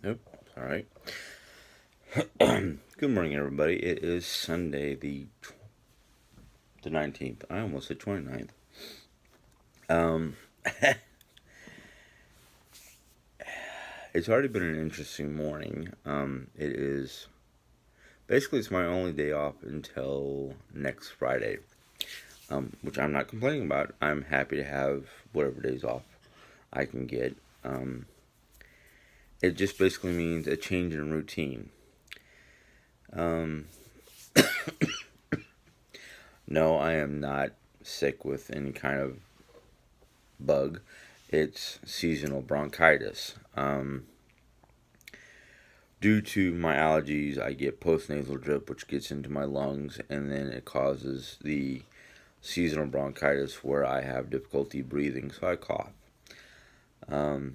Yep. All right. Good morning, everybody. It is Sunday, the 19th. I almost said 29th. Um, it's already been an interesting morning. It is basically it's my only day off until next Friday. Which I'm not complaining about. I'm happy to have whatever days off I can get. Um, it just basically means a change in routine. Um, no, I am not sick with any kind of bug. It's seasonal bronchitis. Due to my allergies, I get postnasal drip, which gets into my lungs, and then it causes the seasonal bronchitis where I have difficulty breathing, so I cough. Um,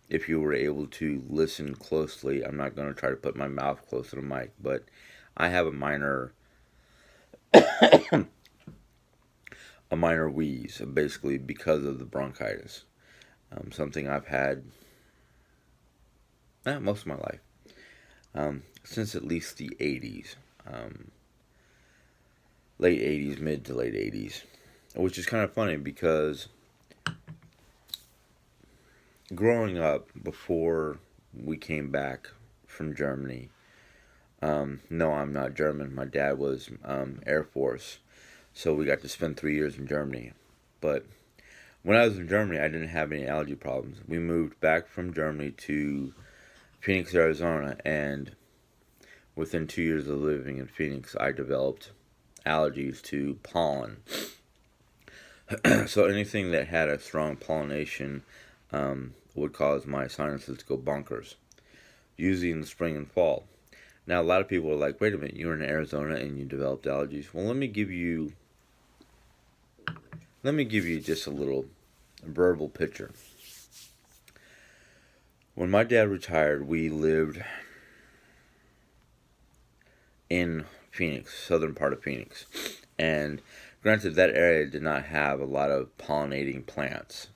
if you were able to listen closely, I'm not going to try to put my mouth close to the mic, but I have a minor wheeze, basically because of the bronchitis. Something I've had most of my life, since at least the 80s, late 80s, mid to late 80s, which is kind of funny because growing up before we came back from Germany, no, I'm not German. My dad was Air Force, so we got to spend 3 years in Germany. But when I was in Germany, I didn't have any allergy problems. We moved back from Germany to Phoenix, Arizona, and within 2 years of living in Phoenix, I developed allergies to pollen. So anything that had a strong pollination would cause my sinuses to go bonkers, usually in the spring and fall. Now, a lot of people are like, wait a minute, you're in Arizona and you developed allergies. Well, let me give you just a little verbal picture. When my dad retired, we lived in Phoenix, southern part of Phoenix. And granted, that area did not have a lot of pollinating plants.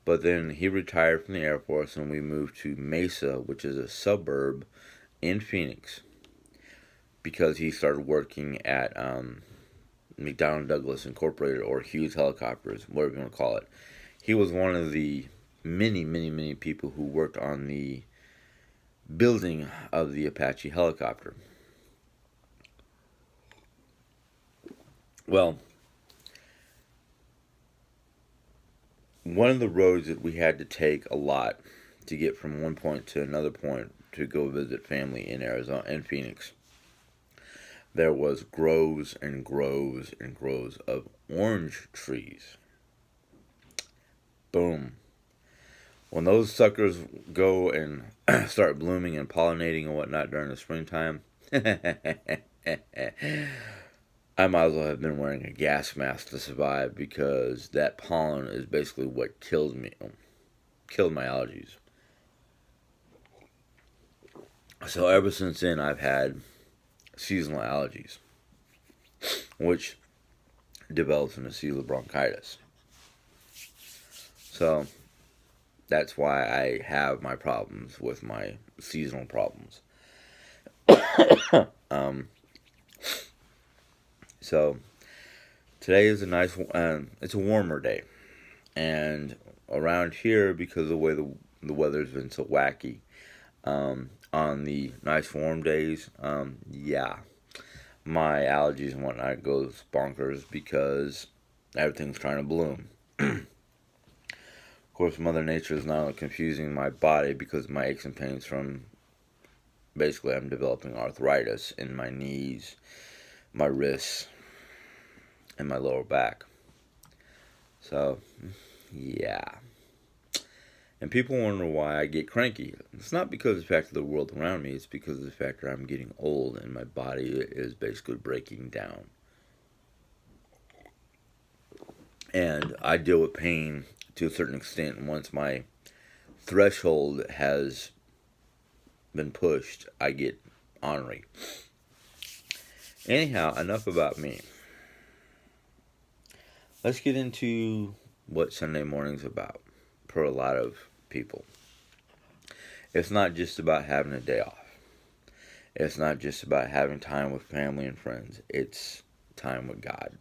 But then he retired from the Air Force and we moved to Mesa, which is a suburb in Phoenix, because he started working at McDonnell Douglas Incorporated or Hughes Helicopters, whatever you want to call it. He was one of the many, many, many people who worked on the building of the Apache helicopter. Well, one of the roads that we had to take a lot to get from one point to another point to go visit family in Arizona and Phoenix, there was groves and groves and groves of orange trees. Boom. When those suckers go and start blooming and pollinating and whatnot during the springtime, I might as well have been wearing a gas mask to survive, because that pollen is basically what killed my allergies. So ever since then, I've had seasonal allergies, which develops into seasonal bronchitis. So that's why I have my problems with my seasonal problems. um, so today is it's a warmer day, and around here, because of the way the weather's been so wacky, on the nice warm days, yeah, my allergies and whatnot goes bonkers because everything's trying to bloom. Of course, Mother Nature is not only confusing my body because of my aches and pains from basically I'm developing arthritis in my knees, my wrists, and my lower back. So, yeah. And people wonder why I get cranky. It's not because of the fact of the world around me, it's because of the fact that I'm getting old and my body is basically breaking down. And I deal with pain to a certain extent, and once my threshold has been pushed, I get ornery. Anyhow, enough about me. Let's get into what Sunday morning's about for a lot of people. It's not just about having a day off. It's not just about having time with family and friends. It's time with God.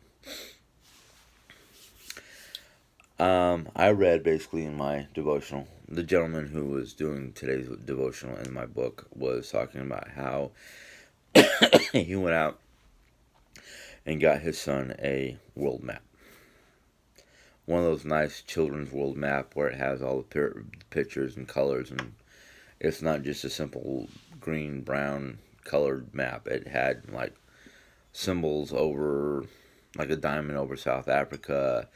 I read basically in my devotional, the gentleman who was doing today's devotional in my book was talking about how he went out and got his son a world map. One of those nice children's world map where it has all the pictures and colors, and it's not just a simple green, brown colored map. It had like symbols over, like a diamond over South Africa,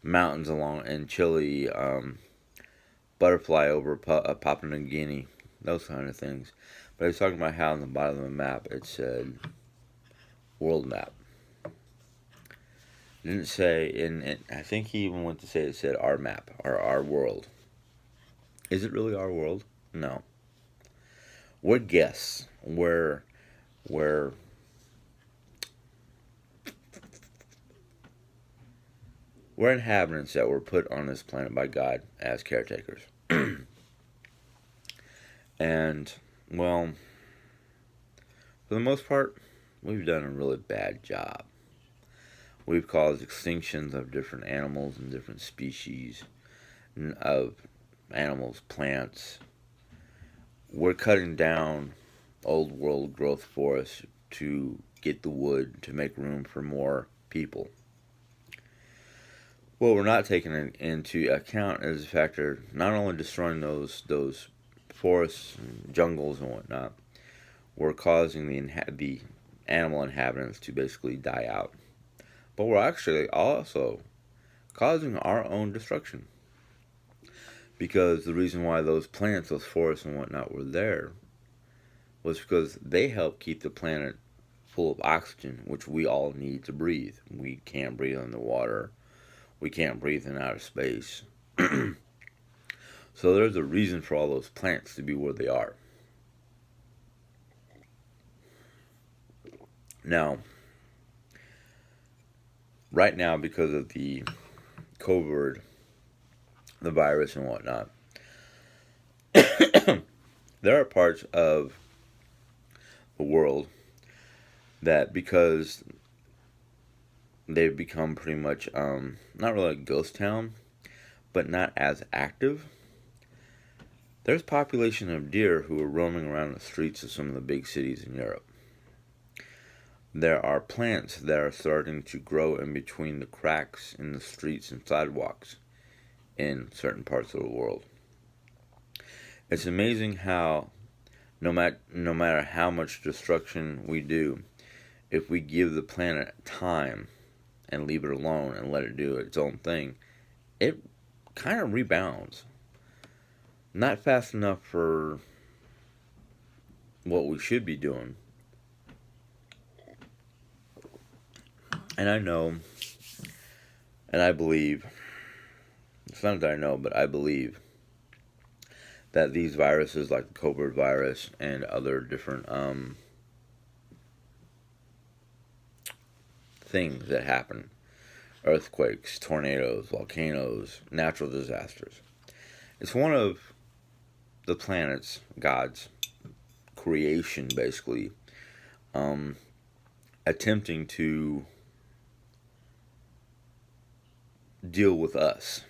mountains along in Chile, butterfly over Papua New Guinea, those kind of things. But he's talking about how on the bottom of the map it said world map. It didn't say, and I think he even went to say it said our map or our world. Is it really our world? No. We're guests. We're inhabitants that were put on this planet by God as caretakers. And, well, for the most part, we've done a really bad job. We've caused extinctions of different animals and different species of animals, plants. We're cutting down old world growth forests to get the wood to make room for more people. What we're not taking into account is the fact that not only destroying those forests and jungles and whatnot, we're causing the animal inhabitants to basically die out. But we're actually also causing our own destruction. Because the reason why those plants, those forests and whatnot were there was because they help keep the planet full of oxygen, which we all need to breathe. We can't breathe underwater. We can't breathe in outer space. So there's a reason for all those plants to be where they are. Now, right now, because of the COVID, the virus and whatnot, there are parts of the world that, because they've become pretty much not really a ghost town, but not as active, there's population of deer who are roaming around the streets of some of the big cities in Europe. There are plants that are starting to grow in between the cracks in the streets and sidewalks in certain parts of the world. It's amazing how no matter how much destruction we do, if we give the planet time and leave it alone and let it do its own thing, it kind of rebounds. Not fast enough for what we should be doing. And I know, and I believe, it's not that I know, but I believe that these viruses like the COVID virus and other different things that happen, earthquakes, tornadoes, volcanoes, natural disasters, it's one of the planet's, God's creation, basically, attempting to deal with us.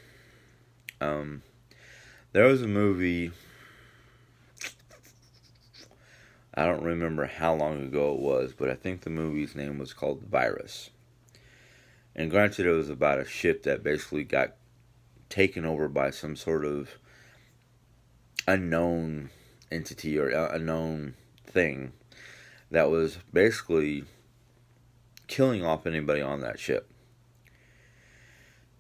There was a movie, I don't remember how long ago it was, but I think the movie's name was called Virus. And granted, it was about a ship that basically got taken over by some sort of unknown entity or unknown thing that was basically killing off anybody on that ship.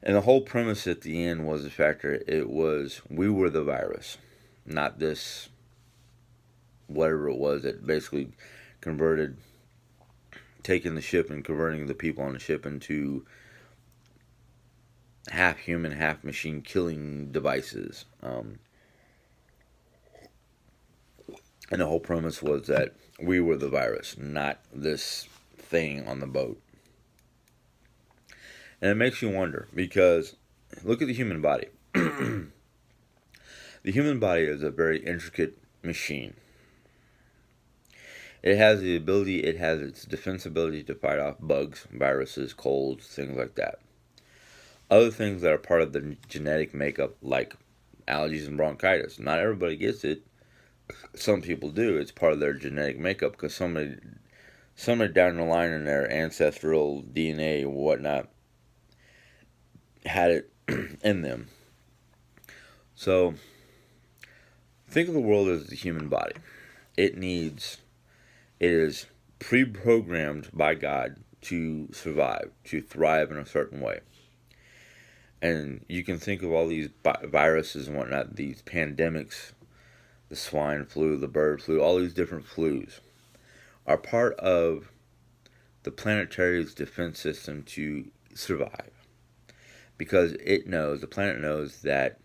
And the whole premise at the end was the fact that it was, we were the virus, not this, whatever it was that basically converted, taking the ship and converting the people on the ship into half human, half machine killing devices. And the whole premise was that we were the virus, not this thing on the boat. And it makes you wonder, because look at the human body. The human body is a very intricate machine. It has the ability, it has its defense ability to fight off bugs, viruses, colds, things like that. Other things that are part of the genetic makeup, like allergies and bronchitis, not everybody gets it. Some people do. It's part of their genetic makeup because somebody down the line in their ancestral DNA or whatnot had it in them. So think of the world as the human body. It is pre-programmed by God to survive, to thrive in a certain way. And you can think of all these viruses and whatnot, these pandemics, the swine flu, the bird flu, all these different flus are part of the planetary's defense system to survive. Because the planet knows that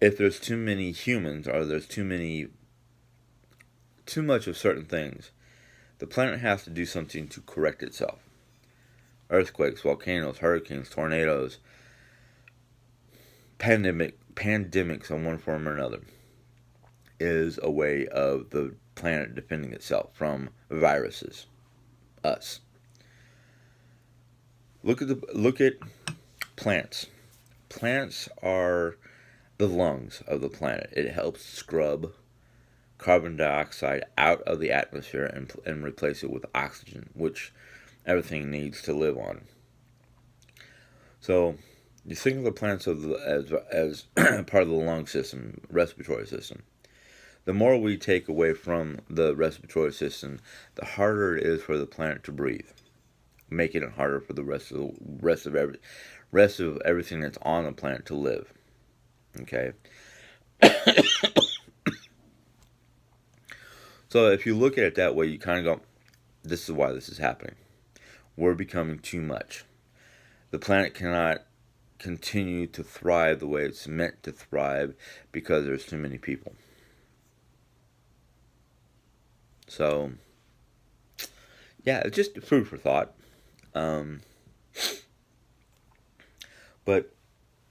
if there's too many humans or there's too much of certain things, the planet has to do something to correct itself. Earthquakes, volcanoes, hurricanes, tornadoes, pandemics in one form or another is a way of the planet defending itself from viruses, us. Look at plants. Plants are the lungs of the planet. It helps scrub carbon dioxide out of the atmosphere and replace it with oxygen, which everything needs to live on. So you think of the plants as part of the lung system, respiratory system. The more we take away from the respiratory system, the harder it is for the planet to breathe, making it harder for the rest of everything that's on the planet to live. Okay. So if you look at it that way, you kind of go, this is why this is happening. We're becoming too much. The planet cannot continue to thrive the way it's meant to thrive because there's too many people. So, yeah, it's just food for thought. But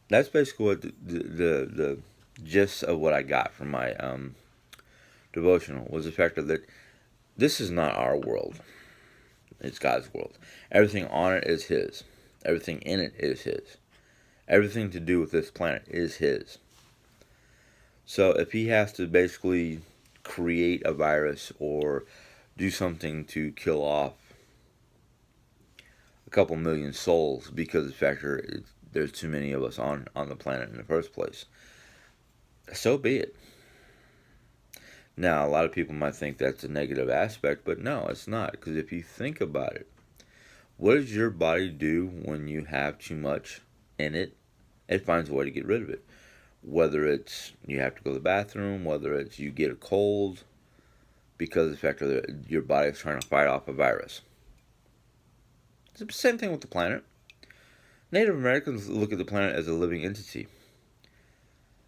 that's basically what the gist of what I got from my devotional was the fact that this is not our world. It's God's world. Everything on it is His. Everything in it is His. Everything to do with this planet is His. So if He has to basically create a virus or do something to kill off a couple million souls because of the fact that there's too many of us on the planet in the first place, so be it. Now, a lot of people might think that's a negative aspect, but no, it's not. Because if you think about it, what does your body do when you have too much in it? It finds a way to get rid of it. Whether it's you have to go to the bathroom, whether it's you get a cold, because of the fact that your body is trying to fight off a virus. It's the same thing with the planet. Native Americans look at the planet as a living entity.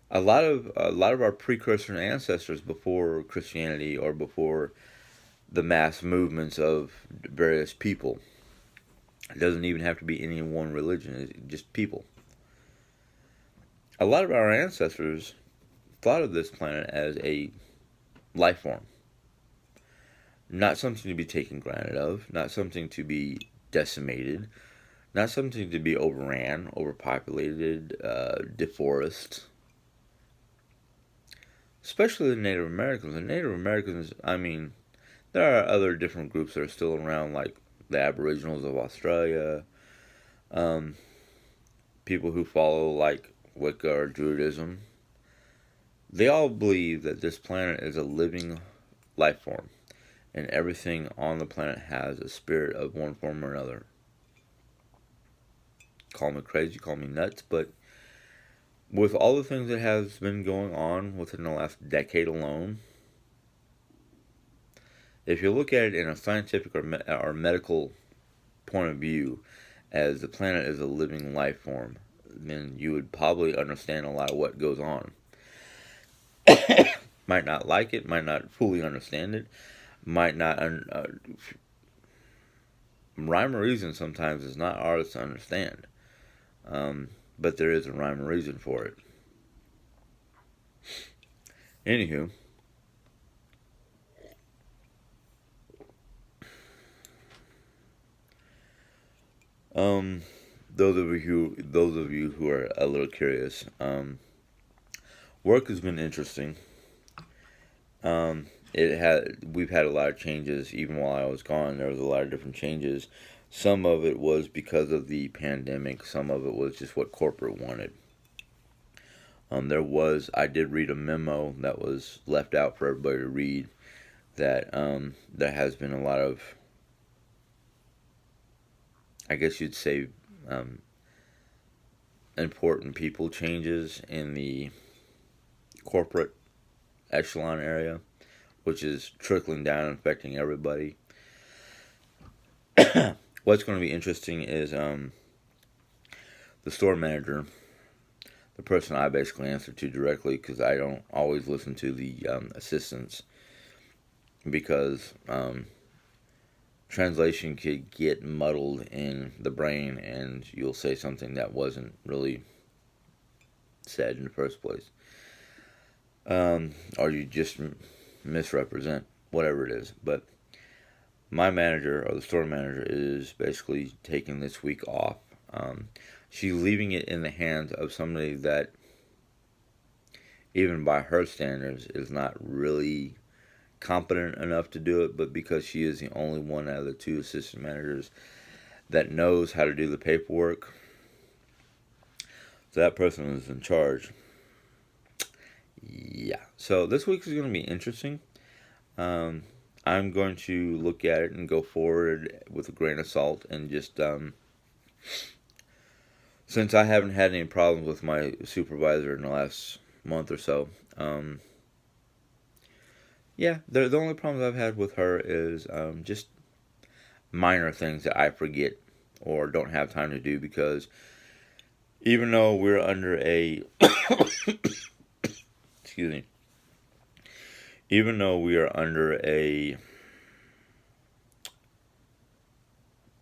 A lot of our precursor ancestors before Christianity or before the mass movements of various people. It doesn't even have to be any one religion. It's just people. A lot of our ancestors thought of this planet as a life form. Not something to be taken granted of. Not something to be decimated. Not something to be overran, overpopulated, deforested. Especially the Native Americans. The Native Americans, I mean, there are other different groups that are still around, like the Aboriginals of Australia, people who follow, like, Wicca or Druidism. They all believe that this planet is a living life form, and everything on the planet has a spirit of one form or another. Call me crazy, call me nuts, but with all the things that has been going on within the last decade alone, if you look at it in a scientific or medical point of view, as the planet is a living life form, then you would probably understand a lot of what goes on. Might not like it, might not fully understand it, might not... rhyme or reason sometimes is not ours to understand. But there is a rhyme or reason for it. Anywho, Um, those of you who are a little curious, work has been interesting. We've had a lot of changes even while I was gone. There was a lot of different changes. Some of it was because of the pandemic. Some of it was just what corporate wanted. I did read a memo that was left out for everybody to read that there has been a lot of, I guess you'd say, um, important people changes in the corporate echelon area, which is trickling down and affecting everybody. What's going to be interesting is the store manager, the person I basically answer to directly, because I don't always listen to the assistants, because translation could get muddled in the brain and you'll say something that wasn't really said in the first place. Or you just misrepresent whatever it is. But my manager, or the store manager, is basically taking this week off. She's leaving it in the hands of somebody that, even by her standards, is not really competent enough to do it, but because she is the only one out of the two assistant managers that knows how to do the paperwork, so that person is in charge. Yeah. So this week is going to be interesting. Um, I'm going to look at it and go forward with a grain of salt and just since I haven't had any problems with my supervisor in the last month or so. Yeah, the only problems I've had with her is just minor things that I forget or don't have time to do, because even though we're under a excuse me, even though we are under a,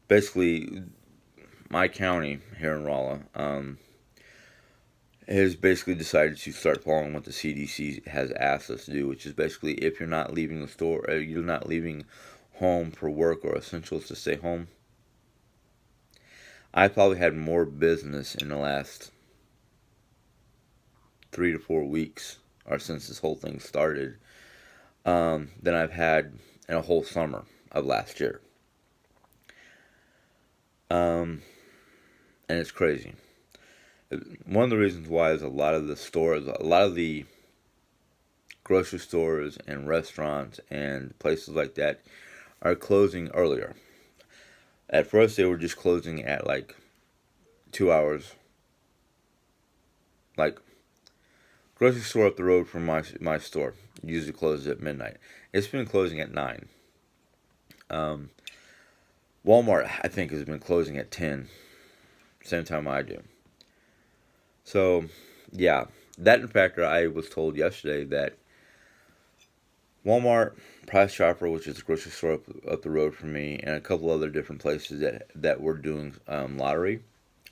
basically my county here in Rolla has basically decided to start following what the CDC has asked us to do, which is basically, if you're not leaving the store, you're not leaving home for work or essentials, to stay home. I probably had more business in the last 3 to 4 weeks, or since this whole thing started, than I've had in a whole summer of last year. And it's crazy. One of the reasons why is a lot of the grocery stores and restaurants and places like that are closing earlier. At first, they were just closing at like 2 hours. Like, grocery store up the road from my store usually closes at midnight. It's been closing at 9. Um, Walmart, I think, has been closing at 10, same time I do. So, yeah, that in fact, I was told yesterday that Walmart, Price Chopper, which is a grocery store up the road from me, and a couple other different places that were doing lottery,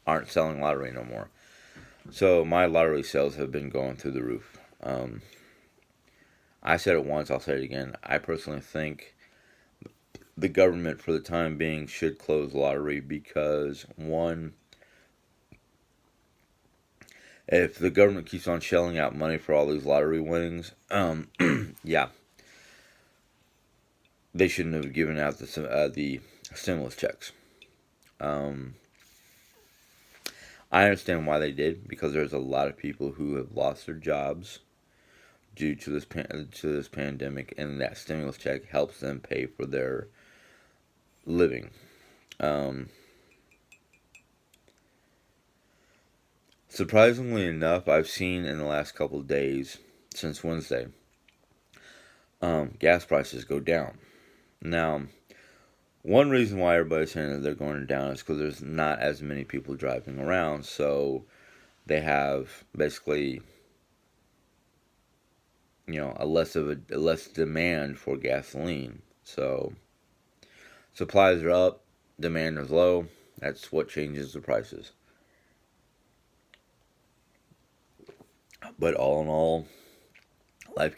aren't selling lottery no more. So my lottery sales have been going through the roof. I said it once, I'll say it again. I personally think the government, for the time being, should close lottery because, one, if the government keeps on shelling out money for all these lottery winnings, yeah, they shouldn't have given out the stimulus checks. Um, I understand why they did, because there's a lot of people who have lost their jobs due to this pandemic, and that stimulus check helps them pay for their living. Um, Surprisingly enough, I've seen in the last couple of days, since Wednesday, gas prices go down. Now, one reason why everybody's saying that they're going down is because there's not as many people driving around, so they have basically, a less demand for gasoline. So supplies are up, demand is low. That's what changes the prices. But all in all, life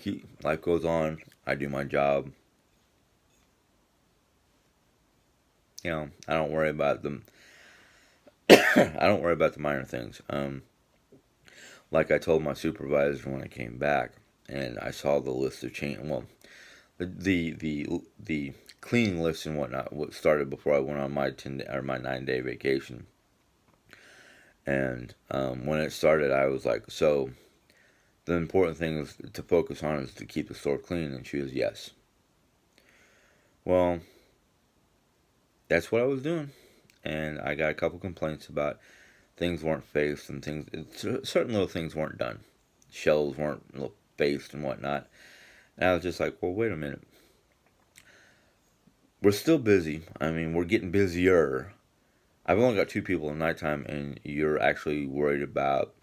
goes on. I do my job. I don't worry about them. I don't worry about the minor things. Like I told my supervisor when I came back, and I saw the list of change. Well, the cleaning list and whatnot what started before I went on my 9-day vacation. And when it started, I was like, so the important thing is to focus on is to keep the store clean. And she was, yes. Well, that's what I was doing. And I got a couple complaints about things weren't faced and certain little things weren't done. Shelves weren't faced and whatnot. And I was just like, well, wait a minute. We're still busy. I mean, we're getting busier. I've only got 2 people at nighttime, and you're actually worried about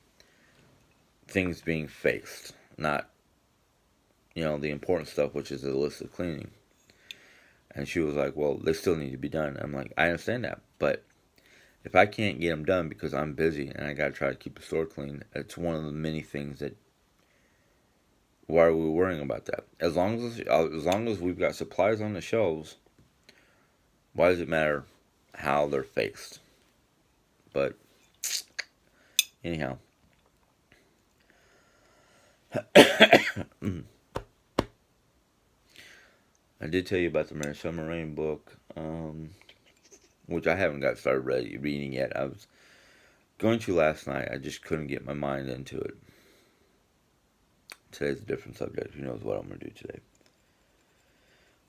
things being faced, not, the important stuff, which is the list of cleaning. And she was like, well, they still need to be done. I'm like, I understand that, but if I can't get them done because I'm busy and I got to try to keep the store clean, it's one of the many things that, why are we worrying about that? As long as we've got supplies on the shelves, why does it matter how they're faced? But anyhow, I did tell you about the Mary Summer book, which I haven't got started reading yet. I was going to last night. I just couldn't get my mind into it. Today's a different subject. Who knows what I'm going to do today?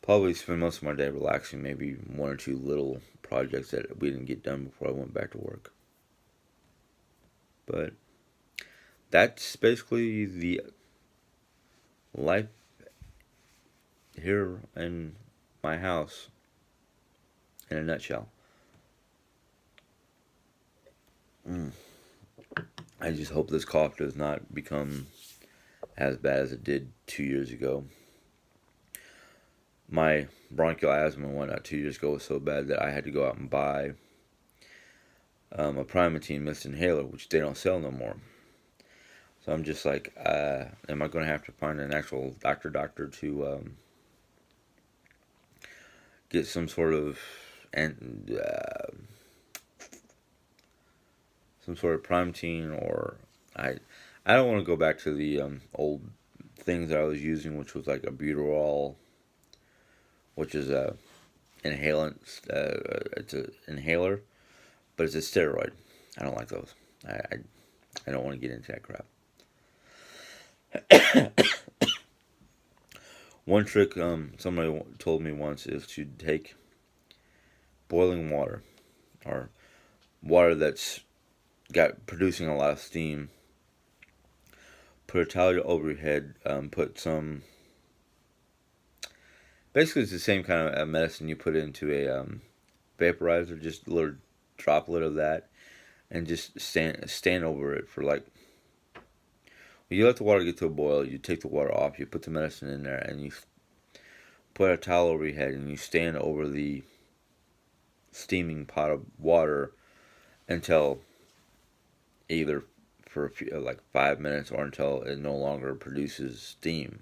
Probably spend most of my day relaxing, maybe 1 or 2 little projects that we didn't get done before I went back to work. But that's basically the life here in my house in a nutshell. I just hope this cough does not become as bad as it did 2 years ago. My bronchial asthma and whatnot 2 years ago was so bad that I had to go out and buy a Primatene mist inhaler, which they don't sell no more. So I'm just like, am I going to have to find an actual doctor to get some sort of Primatene, or I don't want to go back to the old things that I was using, which was like albuterol, which is a inhalant. It's an inhaler, but it's a steroid. I don't like those. I don't want to get into that crap. One trick somebody told me once is to take boiling water, or water that's got producing a lot of steam, put a towel over your head, put some, basically it's the same kind of medicine you put into a vaporizer, just a little droplet of that, and just stand over it for like, you let the water get to a boil, you take the water off, you put the medicine in there, and you put a towel over your head, and you stand over the steaming pot of water until either for a few, like 5 minutes, or until it no longer produces steam.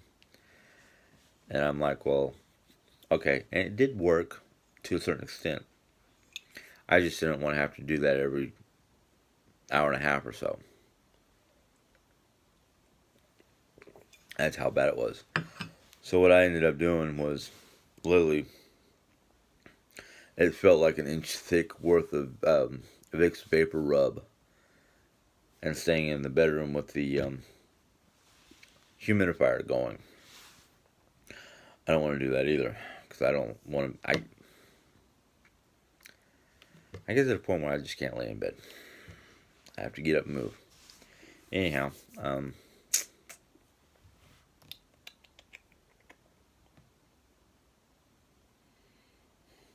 And I'm like, well, okay. And it did work to a certain extent. I just didn't want to have to do that every hour and a half or so. That's how bad it was. So what I ended up doing was literally, it felt like an inch thick worth of Vicks Vapor Rub, and staying in the bedroom with the humidifier going. I don't want to do that either, because I don't want to. I get to the point where I just can't lay in bed. I have to get up and move. Anyhow,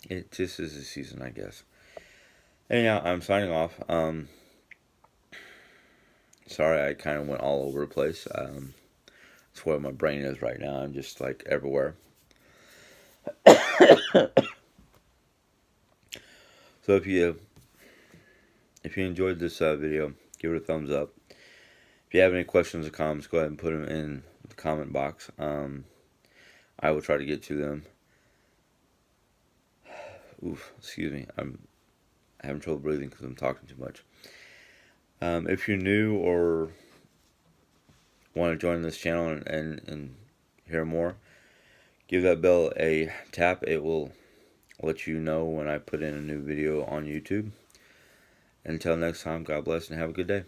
it just is the season, I guess. Anyhow, I'm signing off. Sorry, I kind of went all over the place. That's where my brain is right now. I'm just like everywhere. So if you enjoyed this video, give it a thumbs up. If you have any questions or comments, go ahead and put them in the comment box. I will try to get to them. Oof, excuse me. I'm having trouble breathing because I'm talking too much. If you're new or want to join this channel and hear more, give that bell a tap. It will let you know when I put in a new video on YouTube. Until next time, God bless and have a good day.